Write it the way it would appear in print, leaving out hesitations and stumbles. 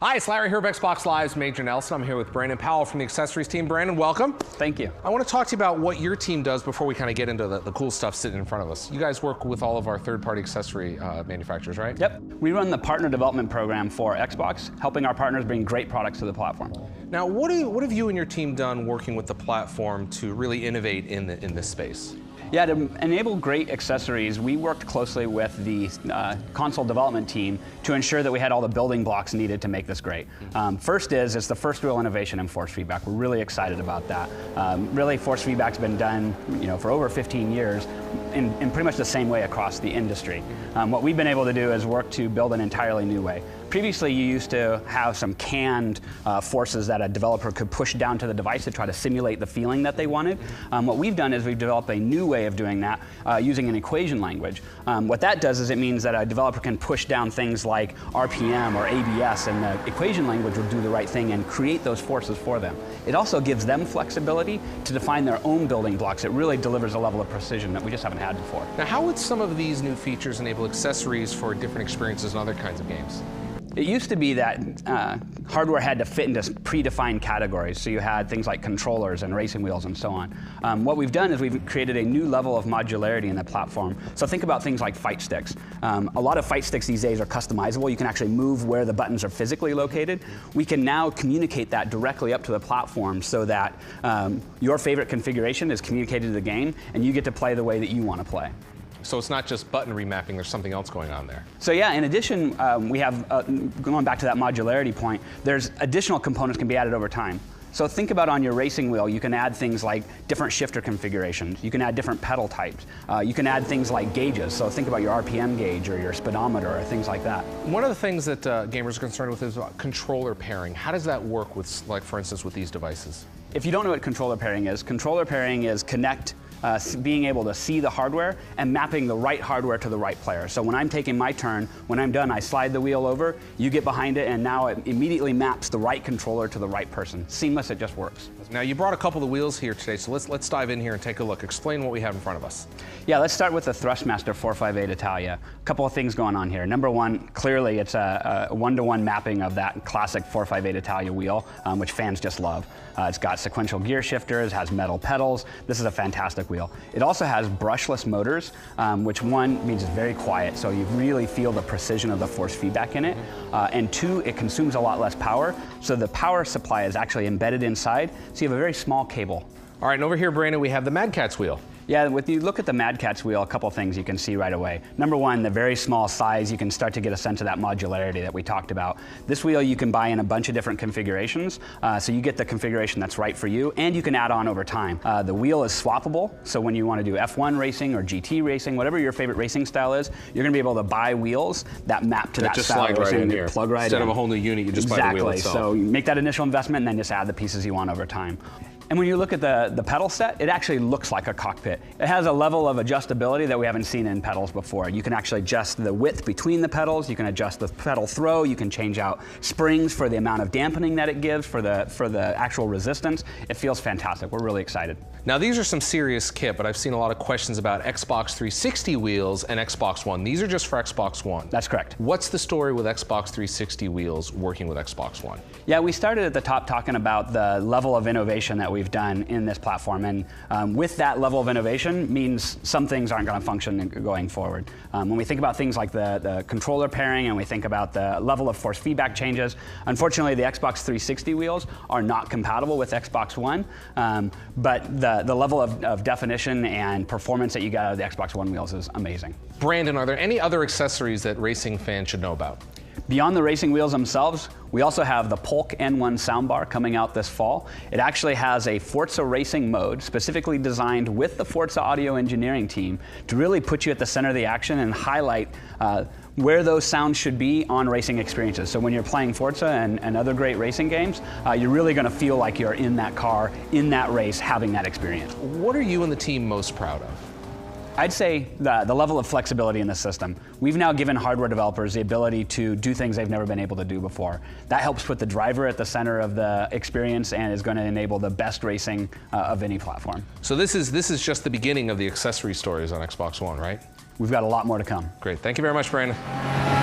Hi, it's Larry here of Xbox Live's Major Nelson. I'm here with Brandon Powell from the accessories team. Brandon, welcome. Thank you. I want to talk to you about what your team does before we kind of get into the cool stuff sitting in front of us. You guys work with all of our third-party accessory manufacturers, right? Yep. We run the partner development program for Xbox, helping our partners bring great products to the platform. Now, what have you and your team done working with the platform to really innovate in this space? Yeah, to enable great accessories, we worked closely with the console development team to ensure that we had all the building blocks needed to make this great. First it's the first real innovation in force feedback. We're really excited about that. Really, force feedback's been done, for over 15 years in pretty much the same way across the industry. What we've been able to do is work to build an entirely new way. Previously, you used to have some canned forces that a developer could push down to the device to try to simulate the feeling that they wanted. What we've done is we've developed a new way of doing that using an equation language. What that does is it means that a developer can push down things like RPM or ABS, and the equation language will do the right thing and create those forces for them. It also gives them flexibility to define their own building blocks. It really delivers a level of precision that we just haven't had before. Now, how would some of these new features enable accessories for different experiences in other kinds of games? It used to be that hardware had to fit into predefined categories, so you had things like controllers and racing wheels and so on. What we've done is we've created a new level of modularity in the platform. So think about things like fight sticks. A lot of fight sticks these days are customizable. You can actually move where the buttons are physically located. We can now communicate that directly up to the platform so that your favorite configuration is communicated to the game, and you get to play the way that you want to play. So it's not just button remapping, there's something else going on there. So yeah, in addition, we have, going back to that modularity point, there's additional components can be added over time. So think about on your racing wheel, you can add things like different shifter configurations. You can add different pedal types. You can add things like gauges. So think about your RPM gauge or your speedometer or things like that. One of the things that gamers are concerned with is controller pairing. How does that work with, like, for instance, with these devices? If you don't know what controller pairing is being able to see the hardware and mapping the right hardware to the right player. So when I'm taking my turn, when I'm done, I slide the wheel over, you get behind it, and now it immediately maps the right controller to the right person. Seamless, it just works. Now, you brought a couple of the wheels here today, so let's dive in here and take a look. Explain what we have in front of us. Yeah, let's start with the Thrustmaster 458 Italia. A couple of things going on here. Number one, clearly it's a one-to-one mapping of that classic 458 Italia wheel, which fans just love. It's got sequential gear shifters, has metal pedals. This is a fantastic wheel. It also has brushless motors, which one means it's very quiet, so you really feel the precision of the force feedback in it. And two, it consumes a lot less power, so the power supply is actually embedded inside, so you have a very small cable. All right, and over here, Brandon, we have the Mad Catz wheel. Yeah, when you look at the Mad Catz wheel, a couple things you can see right away. Number one, the very small size, you can start to get a sense of that modularity that we talked about. This wheel you can buy in a bunch of different configurations, so you get the configuration that's right for you, and you can add on over time. The wheel is swappable, so when you want to do F1 racing or GT racing, whatever your favorite racing style is, you're going to be able to buy wheels that map to that style of racing. Right, plug right in. Instead of a whole new unit, you just buy the wheel itself. So you make that initial investment and then just add the pieces you want over time. And when you look at the pedal set, it actually looks like a cockpit. It has a level of adjustability that we haven't seen in pedals before. You can actually adjust the width between the pedals, you can adjust the pedal throw, you can change out springs for the amount of dampening that it gives, for the actual resistance. It feels fantastic. We're really excited. Now, these are some serious kit, but I've seen a lot of questions about Xbox 360 wheels and Xbox One. These are just for Xbox One. That's correct. What's the story with Xbox 360 wheels working with Xbox One? Yeah, we started at the top talking about the level of innovation that we've done in this platform, and with that level of innovation means some things aren't going to function going forward. When we think about things like the controller pairing and we think about the level of force feedback changes, unfortunately the Xbox 360 wheels are not compatible with Xbox One, but the level of definition and performance that you get out of the Xbox One wheels is amazing. Brandon, are there any other accessories that racing fans should know about? Beyond the racing wheels themselves, we also have the Polk N1 soundbar coming out this fall. It actually has a Forza racing mode specifically designed with the Forza audio engineering team to really put you at the center of the action and highlight where those sounds should be on racing experiences. So when you're playing Forza and other great racing games, you're really going to feel like you're in that car, in that race, having that experience. What are you and the team most proud of? I'd say the level of flexibility in the system. We've now given hardware developers the ability to do things they've never been able to do before. That helps put the driver at the center of the experience and is going to enable the best racing of any platform. So this is just the beginning of the accessory stories on Xbox One, right? We've got a lot more to come. Great. Thank you very much, Brandon.